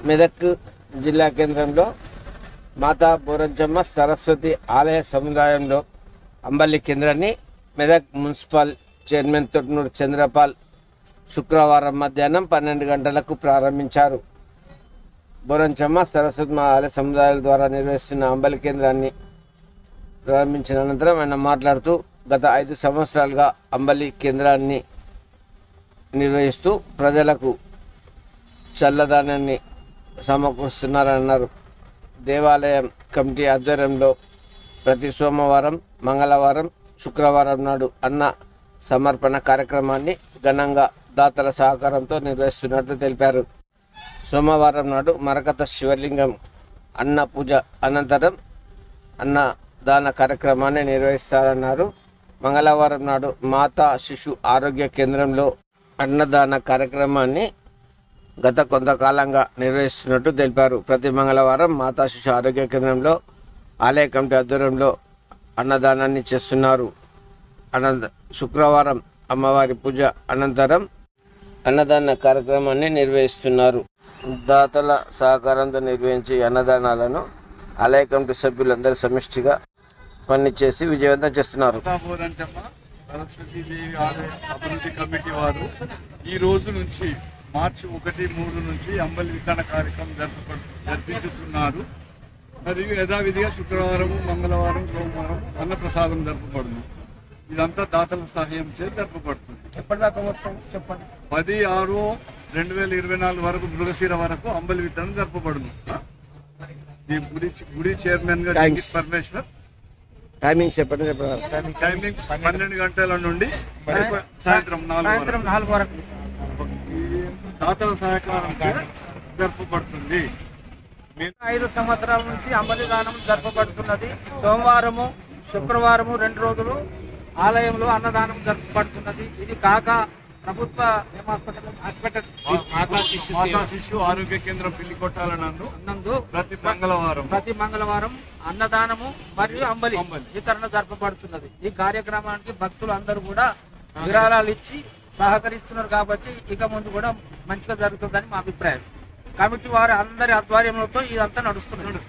మెదక్ జిల్లా కేంద్రంలో మాతా బోరంచమ్మ సరస్వతి ఆలయ సముదాయంలో అంబలి కేంద్రాన్ని మెదక్ మున్సిపల్ చైర్మన్ తొట్నూరు చంద్రపాల్ శుక్రవారం మధ్యాహ్నం 12 గంటలకు ప్రారంభించారు. బోరంచమ్మ సరస్వతి ఆలయ సముదాయాల ద్వారా నిర్వహిస్తున్న అంబలి కేంద్రాన్ని ప్రారంభించిన అనంతరం ఆయన మాట్లాడుతూ గత 5 సంవత్సరాలుగా అంబలి కేంద్రాన్ని నిర్వహిస్తూ ప్రజలకు చల్లదానాన్ని సమకూరుస్తున్నారన్నారు. దేవాలయం కమిటీ ఆధ్వర్యంలో ప్రతి సోమవారం, మంగళవారం, శుక్రవారం నాడు అన్న సమర్పణ కార్యక్రమాన్ని ఘనంగా దాతల సహకారంతో నిర్వహిస్తున్నట్లు తెలిపారు. సోమవారం నాడు మరకత శివలింగం అన్న పూజ అనంతరం అన్నదాన కార్యక్రమాన్ని నిర్వహిస్తారన్నారు. మంగళవారం నాడు మాతా శిశు ఆరోగ్య కేంద్రంలో అన్నదాన కార్యక్రమాన్ని గత కొంతకాలంగా నిర్వహిస్తున్నట్టు తెలిపారు. ప్రతి మంగళవారం మాతా శిశు ఆరోగ్య కేంద్రంలో ఆలయ కమిటీ ఆధ్వర్యంలో అన్నదానాన్ని చేస్తున్నారు. శుక్రవారం అమ్మవారి పూజ అనంతరం అన్నదాన కార్యక్రమాన్ని నిర్వహిస్తున్నారు. దాతల సహకారంతో నిర్వహించే అన్నదానాలను ఆలయ కమిటీ సభ్యులందరూ సమిష్టిగా పనిచేసి విజయవంతం చేస్తున్నారు. సరస్వతీదేవి ఆలయ అభివృద్ధి కమిటీ వారు ఈ రోజు నుంచి మార్చి 1, 3 నుంచి అంబలి వితరణ కార్యక్రమం జరిపించుతున్నారు. మరియు యథావిధిగా శుక్రవారం, మంగళవారం, సోమవారం అన్నప్రసాదం జరపబడును. ఇదంతా దాతల సహాయం చేసి జరపబడుతుంది. ఎప్పటిదాకా చెప్పండి. 10/6/2024 వరకు మృగశిర వరకు అంబలి వితరణ జరపబడును. ఈ గుడి చైర్మన్ గా పరమేశ్వర్. టైమింగ్ చెప్పండి. టైమింగ్ 12 గంటల నుండి సాయంత్రం 4 వరకు దాతల సహకారం జరపబడుతుంది. 5 సంవత్సరాల నుంచి అంబలి దానం జరపబడుతున్నది. సోమవారము, శుక్రవారము 2 రోజులు ఆలయంలో అన్నదానం జరపబడుతున్నది. ఇది కాక ప్రభుత్వ హాస్పిటల్ మాతా శిశు ఆరోగ్య కేంద్రం పిల్లికొట్టాలనందు ప్రతి మంగళవారం అన్నదానము మరియు అంబలి వితరణ జరపబడుతున్నది. ఈ కార్యక్రమానికి భక్తులు అందరూ కూడా విరాళాలు ఇచ్చి సహకరిస్తున్నారు కాబట్టి ఇక ముందు కూడా మంచిగా జరుగుతుందని మా అభిప్రాయం. కమిటీ వారి అందరి ఆధ్వర్యంలో ఇదంతా నడుస్తున్నది.